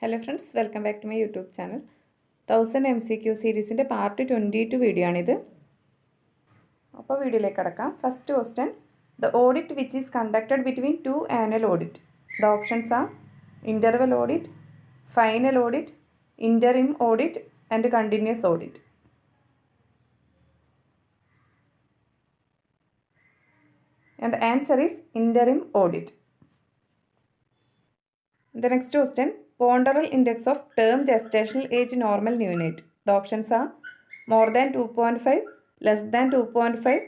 Hello friends, welcome back to my YouTube channel. 1000 MCQ series in part 22 video. First question, the audit which is conducted between two annual audit. The options are interval audit, final audit, interim audit and continuous audit. And the answer is interim audit. The next question, ponderal index of term gestational age normal neonate. The options are more than 2.5, less than 2.5,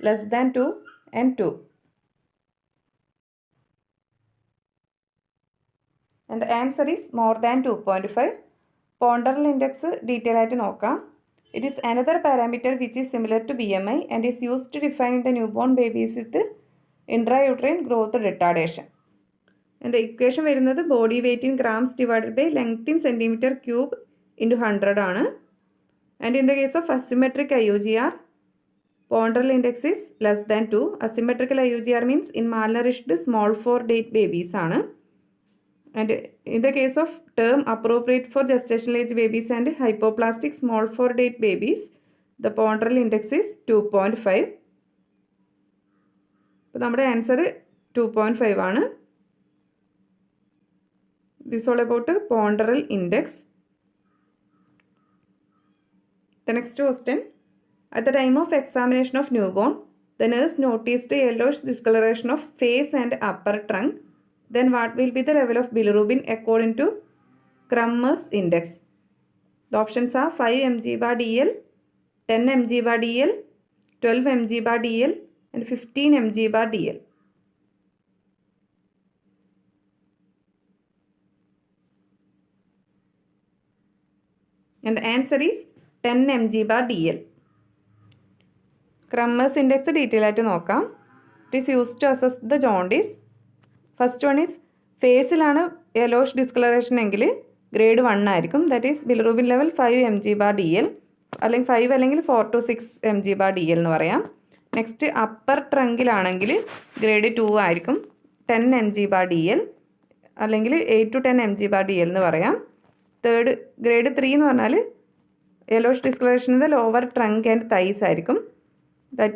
less than 2 and 2. And the answer is more than 2.5. Ponderal index detail. It is another parameter which is similar to BMI and is used to define the newborn babies with intrauterine growth retardation. And the equation is body weight in grams divided by length in centimeter cube into 100 aanu. And in the case of asymmetric IUGR, ponderal index is less than 2. Asymmetrical IUGR means in malnourished small for date babies aanu. And in the case of term appropriate for gestational age babies and hypoplastic small for date babies, the ponderal index is 2.5. So, our answer is 2.5 aanu. This is all about ponderal index. The next question. At the time of examination of newborn, the nurse noticed a yellowish discoloration of face and upper trunk. Then what will be the level of bilirubin according to Crummer's index? The options are 5 mg/dl, 10 mg/dl, 12 mg/dl and 15 mg/dl. And the answer is 10 mg/dl. Crummer's index detail ആയിട്ട് നോക്കാം. It is used to assess the jaundice. First one is face yellowish discoloration engil grade 1 ആയിരിക്കും. That is bilirubin level 5 mg/dl അല്ലെങ്കിൽ 5 അല്ലെങ്കിൽ 4 to 6 mg/dl എന്ന് പറയാം. Next upper ട്രങ്കിലാണെങ്കിൽ grade 2 ആയിരിക്കും, 10 mg/dl അല്ലെങ്കിൽ 8 to 10 mg/dl എന്ന് പറയാം. തേർഡ് ഗ്രേഡ് 3 എന്ന് പറഞ്ഞാൽ yellowish discolouration lower trunk and thighs ആയിരിക്കും.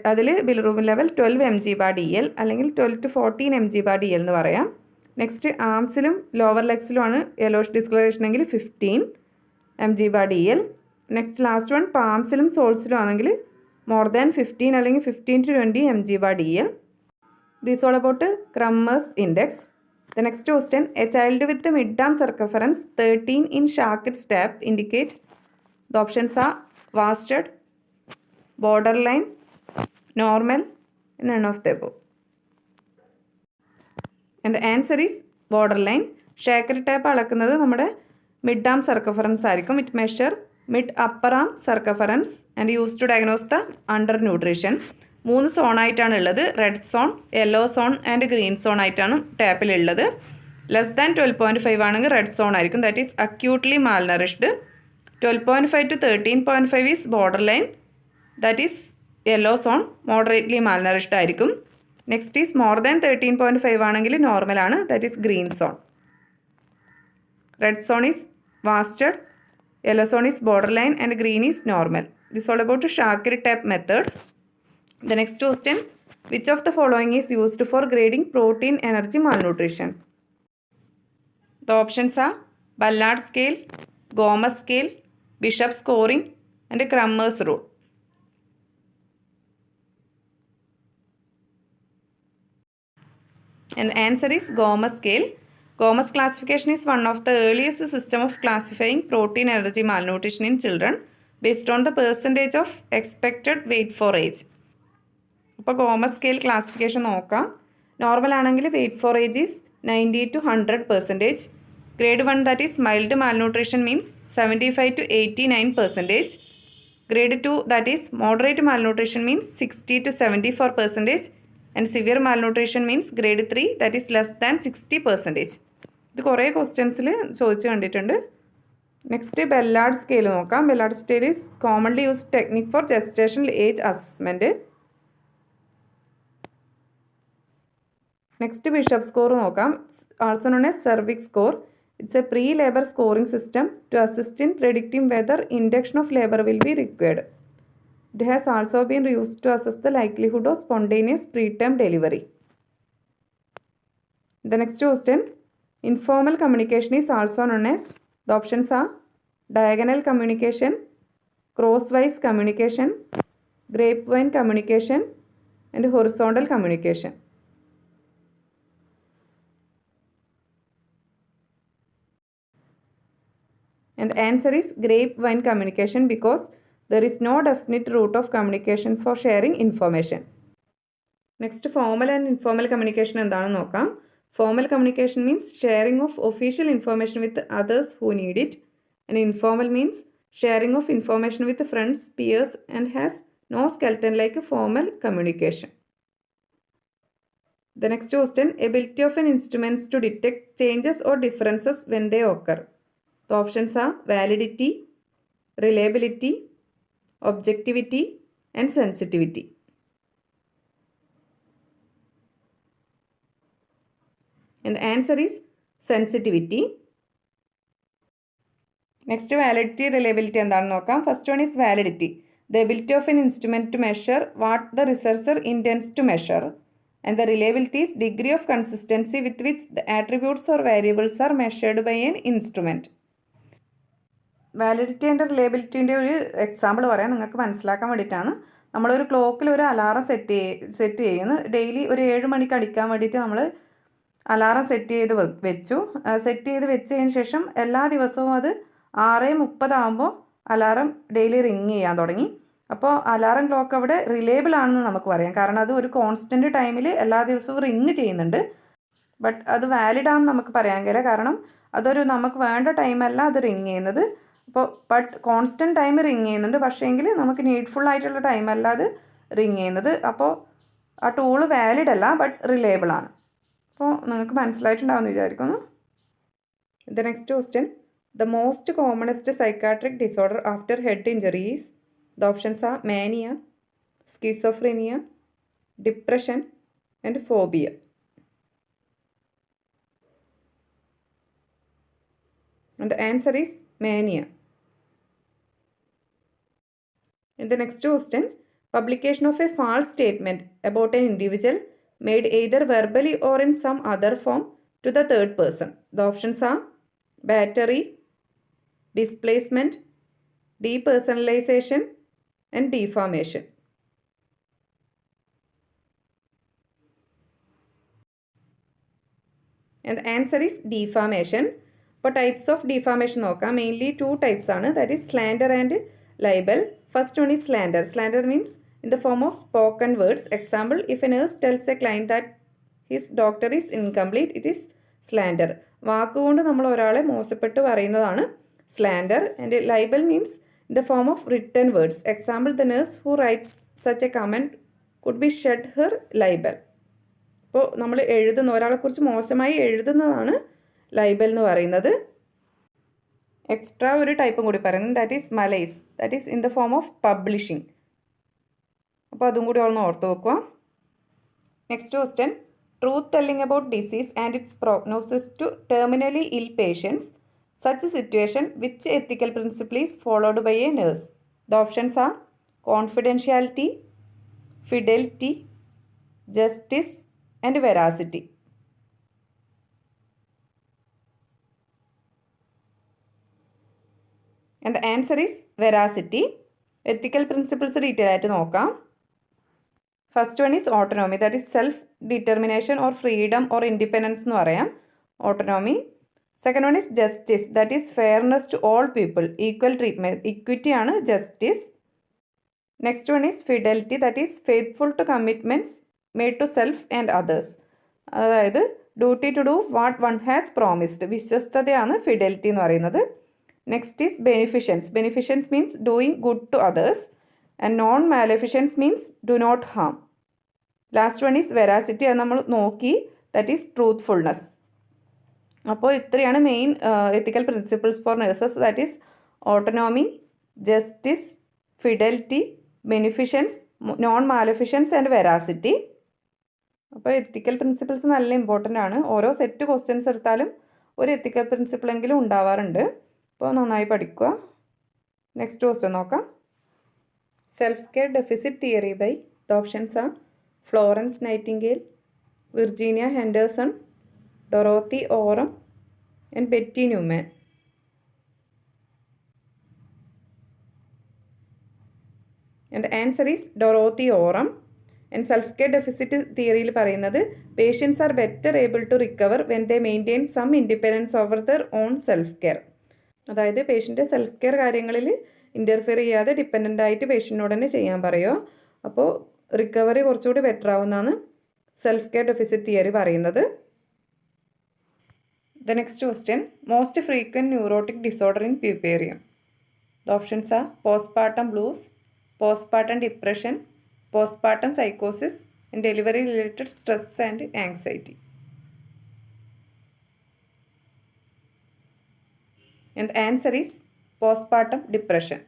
അതിൽ ബിലിറൂബിൻ ലെവൽ 12 mg/dl അല്ലെങ്കിൽ 12 to 14 mg/dl എന്ന് പറയാം. നെക്സ്റ്റ് ആംസിലും ലോവർ ലെഗ്സിലുമാണ് യെല്ലോയിഷ് ഡിസ്കളറേഷൻ എങ്കിൽ 15 mg/dl. നെക്സ്റ്റ് ലാസ്റ്റ് വൺ പാംസിലും സോൾസിലും ആണെങ്കിൽ മോർ ദാൻ 15 അല്ലെങ്കിൽ 15 to 20 mg/dl. This all about Kramer's index. The next question, a child with the mid-arm circumference 13 in Shackett step indicate. The options are wasted, borderline, normal, none of the above. And the answer is borderline. Shackett step അളക്കുന്നത് നമ്മുടെ mid ആം circumference ആയിരിക്കും. It measure mid upper arm circumference and used to diagnose the undernutrition. 3 സോണായിട്ടാണ് ഉള്ളത്. Red zone, yellow zone and green zone ആയിട്ടാണ് ടാപ്പിലുള്ളത്. Less than 12.5 ആണെങ്കിൽ red zone ആയിരിക്കും, that is acutely malnourished. 12.5 to 13.5 is border line, that is yellow zone, moderately malnourished ആയിരിക്കും. Next is more than 13.5 ആണെങ്കിൽ നോർമലാണ്, that is green zone. Red zone is wasted, yellow zone is border line and green is normal. This all about Shakir's tape method. The next question, which of the following is used for grading protein energy malnutrition? The options are Ballard scale, Gomez scale, Bishop scoring and Crummer's rule. And the answer is Gomez scale. Gomez classification is one of the earliest system of classifying protein energy malnutrition in children based on the percentage of expected weight for age. അപ്പോൾ Gomez scale classification നോക്കാം. Normal ആണെങ്കിൽ weight for age is 90 to 100%. Grade 1 that is mild malnutrition means 75 to 89%. Grade 2 that is moderate malnutrition means 60 to 74%. And severe malnutrition means grade 3 that is less than 60%. ഇത് കുറേ ക്വസ്റ്റ്യൻസിൽ ചോദിച്ചു കണ്ടിട്ടുണ്ട്. Next Ballard scale നോക്കാം. Ballard scale is commonly used technique for gestational age assessment. Next Bishop score നോക്കാം. Also known as cervix score. It's a pre-labor scoring system to assist in predicting whether induction of labor will be required. It has also been used to assess the likelihood of spontaneous preterm delivery. The next question, informal communication is also known as, the options are diagonal communication, crosswise communication, grapevine communication, and horizontal communication. And the answer is grapevine communication because there is no definite route of communication for sharing information. Next, formal and informal communication എന്താണെന്ന് നോക്കാം. Formal communication means sharing of official information with others who need it. And informal means sharing of information with friends, peers, and has no skeleton like formal communication. The next question, ability of an instrument to detect changes or differences when they occur. The options are validity, reliability, objectivity, and sensitivity. And the answer is sensitivity. Next, validity, reliability എന്താണെന്ന് നോക്കാം. First one is validity. The ability of an instrument to measure what the researcher intends to measure. And the reliability is degree of consistency with which the attributes or variables are measured by an instrument. Validity and റിലയബിലിറ്റീൻ്റെ ഒരു example പറയാം, നിങ്ങൾക്ക് മനസ്സിലാക്കാൻ വേണ്ടിയിട്ടാണ്. നമ്മളൊരു ക്ലോക്കിൽ ഒരു alarm set ചെയ്യുന്നു. ഡെയിലി ഒരു 7 മണിക്ക് അടിക്കാൻ വേണ്ടിയിട്ട് നമ്മൾ അലാറം സെറ്റ് ചെയ്ത് വെച്ചതിന് ശേഷം എല്ലാ ദിവസവും അത് 6:30 ആകുമ്പോൾ അലാറം ഡെയിലി റിങ് ചെയ്യാൻ തുടങ്ങി. അപ്പോൾ അലാറം ക്ലോക്ക് അവിടെ റിലയബിൾ ആണെന്ന് നമുക്ക് പറയാം, കാരണം അത് ഒരു കോൺസ്റ്റൻറ്റ് ടൈമിൽ എല്ലാ ദിവസവും റിങ് ചെയ്യുന്നുണ്ട്. ബട്ട് അത് വാലിഡ് ആണെന്ന് നമുക്ക് പറയാൻ കഴിയില്ല, കാരണം അതൊരു നമുക്ക് വേണ്ട ടൈമല്ല അത് റിങ് ചെയ്യുന്നത്. അപ്പോൾ ബട്ട് കോൺസ്റ്റൻറ്റ് ടൈം റിങ് ചെയ്യുന്നുണ്ട്, പക്ഷേങ്കിൽ നമുക്ക് നീഡ്ഫുൾ ആയിട്ടുള്ള ടൈമല്ല അത് റിങ് ചെയ്യുന്നത്. അപ്പോൾ ആ ടൂള് വാലിഡ് അല്ല, ബട്ട് റിലയബിൾ ആണ്. അപ്പോൾ നിങ്ങൾക്ക് മനസ്സിലായിട്ടുണ്ടാവുമെന്ന് വിചാരിക്കുന്നു. The next question, the most commonest psychiatric disorder after head injury is. The options are mania, schizophrenia, depression and phobia. And the answer is mania. In the next question, publication of a false statement about an individual made either verbally or in some other form to the third person. The options are battery, displacement, depersonalization, and defamation. And the answer is defamation. ഇപ്പോൾ types of defamation നോക്കാം. Mainly 2 types ആണ്, that is slender and libel. First one is slender. Slender means in the form of spoken words. Example, if A nurse tells A client that his doctor is incomplete, it is slender. വാക്കുകൊണ്ട് നമ്മൾ ഒരാളെ മോശപ്പെട്ട് പറയുന്നതാണ് slender. And libel means in the form of written words. Example, the nurse who rights such A comment could be shed her libel. അപ്പോൾ നമ്മൾ ഒരാളെക്കുറിച്ച് മോശമായി എഴുതുന്നതാണ് libel എന്ന് പറയുന്നത്. Extra ഒരു ടൈപ്പും കൂടി പറയുന്നത്, that is malaise, that is in the form of publishing. അപ്പോൾ അതും കൂടി ഒന്ന് ഓർത്ത് വെക്കുക. Next question, truth telling about disease and its prognosis to terminally ill patients, such situation which ethical principle is followed by a nurse. The options are confidentiality, fidelity, justice and veracity. And the answer is veracity. Ethical principles detail ആയിട്ട് നോക്കാം. First one is autonomy, that is self determination or freedom or independence എന്ന് പറയാം, autonomy. Second one is justice, that is fairness to all people, equal treatment, equity ആണ് justice. Next one is fidelity, that is faithful to commitments made to self and others, അതായത് duty to do what one has promised, വിശ്വസ്തതയാണ് fidelity എന്ന് പറയുന്നത്. Next is beneficence. Beneficence means doing good to others, and non-maleficence means do not harm. Last one is veracity, അത് നമ്മൾ നോക്കി, that is truthfulness. അപ്പോൾ ഇത്രയാണ് main ethical principles for nurses, that is autonomy, justice, fidelity, beneficence, non maleficence and veracity. അപ്പോൾ ethical principles നല്ല important ആണ്. ഓരോ set questions എടുത്താലും ഒരു എത്തിക്കൽ പ്രിൻസിപ്പിളെങ്കിലും ഉണ്ടാവാറുണ്ട്. അപ്പോൾ നന്നായി പഠിക്കുക. നെക്സ്റ്റ് ക്വസ്റ്റ്യൻ നോക്കാം. Self care deficit theory by the options are Florence Nightingale, Virginia Henderson, Dorothy Orem and Betty Neuman. And the answer is Dorothy Oram. And self-care deficit തിയറിയിൽ പറയുന്നത് patients are better able to recover when they maintain some independence over their own self care. അതായത് പേഷ്യൻ്റെ self care കാര്യങ്ങളിൽ interfere ചെയ്യാതെ dependent ആയിട്ട് പേഷ്യൻറ്റിനോട് തന്നെ ചെയ്യാൻ പറയുമോ. അപ്പോൾ റിക്കവറി കുറച്ചുകൂടി ബെറ്റർ ആവുമെന്നാണ് സെൽഫ് കെയർ ഡെഫിസിറ്റ് തിയറി പറയുന്നത്. The next question, most frequent neurotic disorder in puerperium. The options are postpartum blues, postpartum depression, postpartum psychosis, and delivery related stress and anxiety. And the answer is postpartum depression.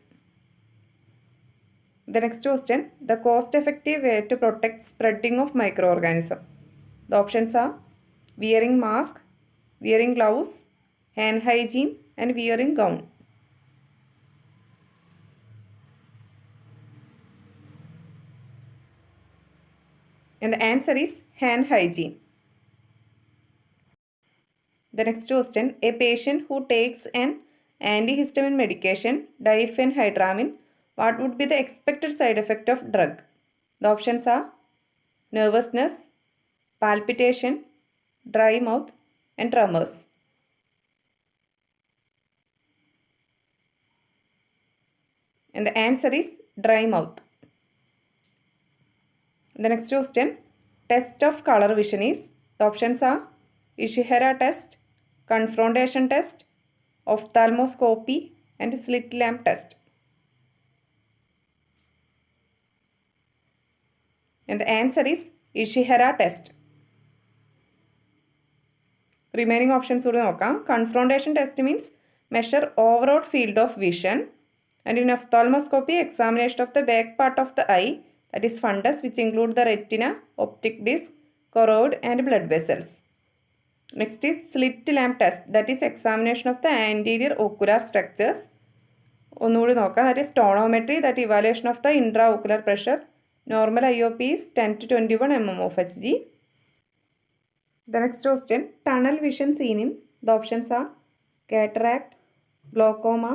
The next question, the cost effective way to protect spreading of microorganism. The options are wearing mask, wearing gloves, hand hygiene, and wearing gown. And the answer is hand hygiene. The next question, a patient who takes an antihistamine medication, diphenhydramine, what would be the expected side effect of drug? The options are nervousness, palpitation, dry mouth, and tremors. And the answer is dry mouth. The next question, test of color vision is, the options are Ishihara test, confrontation test, ophthalmoscopy, and slit lamp test. And the answer is Ishihara test. Remaining options would നോക്കാം. Confrontation test means measure overall field of vision, and in ophthalmoscopy examination of the back part of the eye, that is fundus, which include the retina, optic disc, choroid, and blood vessels. Next is slit lamp test, that is examination of the anterior ocular structures. ഒന്നുകൂടി നോക്കാം. That is tonometry, that evaluation of the intraocular pressure. Normal IOP is 10 to 21 mm of Hg. The next question, tunnel vision seen in, the options are cataract, glaucoma,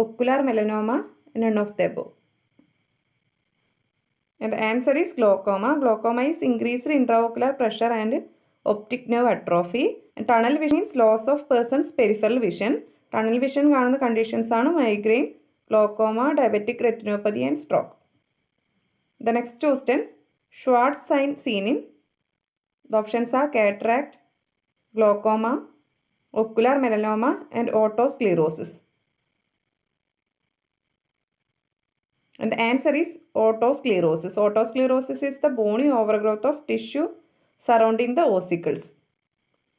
ocular melanoma, none of the above. And the answer is glaucoma. Glaucoma is increased intraocular pressure and optic nerve atrophy. And tunnel vision means loss of person's peripheral vision. Tunnel vision കാണുന്ന conditions ആണ് migraine, glaucoma, diabetic retinopathy, and stroke. The next question, Schwartz sign seen in, the options are cataract, glaucoma, ocular melanoma, and otosclerosis. And the answer is otosclerosis. Otosclerosis is the bony overgrowth of tissue surrounding the ossicles.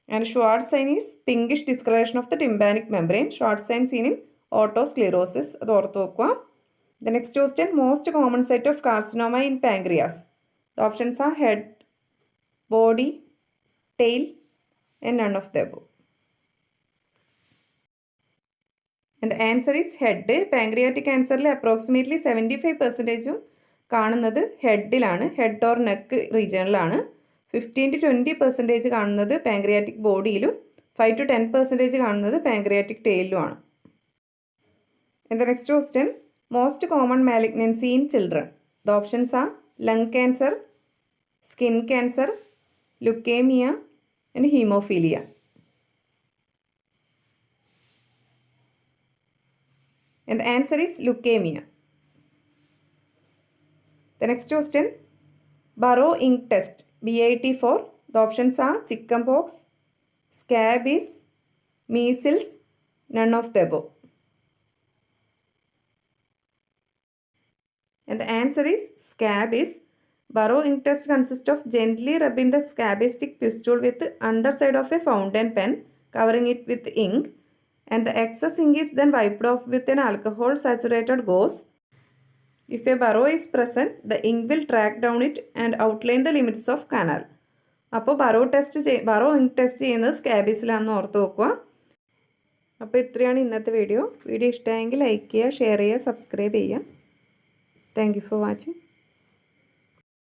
And Schwartz sign is pinkish discoloration of the tympanic membrane. Schwartz sign seen in otosclerosis. അത് ഓർത്ത് വെക്കുക. The next question, most common site of carcinoma in pancreas. The options are head, body, tail, and none of the above. And the answer is head. Pancreatic cancerൽ approximately 75% കാണുന്നത് ഹെഡിലാണ്, head or neck റീജിയണിലാണ്. 15 to 20% കാണുന്നത് pancreatic ബോഡിയിലും 5 to 10% കാണുന്നത് pancreatic ടെയിലുമാണ്. And the next question, most common malignancy in children. The options are lung cancer, skin cancer, leukemia, and hemophilia. And the answer is leukemia. The next question, Burrow ink test, BIT4. The options are chickenpox, scabies, measles, none of the above. And the answer is scabies. Burrow ink test consists of gently rubbing the scabistic pustule with the underside of a fountain pen, covering it with ink, and the excess ink is then wiped off with an alcohol saturated gauze. If a burrow is present, the ink will track down it and outline the limits of canal. അപ്പോൾ Burrow test ചെയ്യുന്നത് സ്കാബീസിലാണെന്ന് ഓർത്ത് വെക്കുക. അപ്പോൾ ഇത്രയാണ് ഇന്നത്തെ video. Video ഇഷ്ടമായെങ്കിൽ like ചെയ്യുക, share ചെയ്യുക, സബ്സ്ക്രൈബ് ചെയ്യുക. Thank you for watching.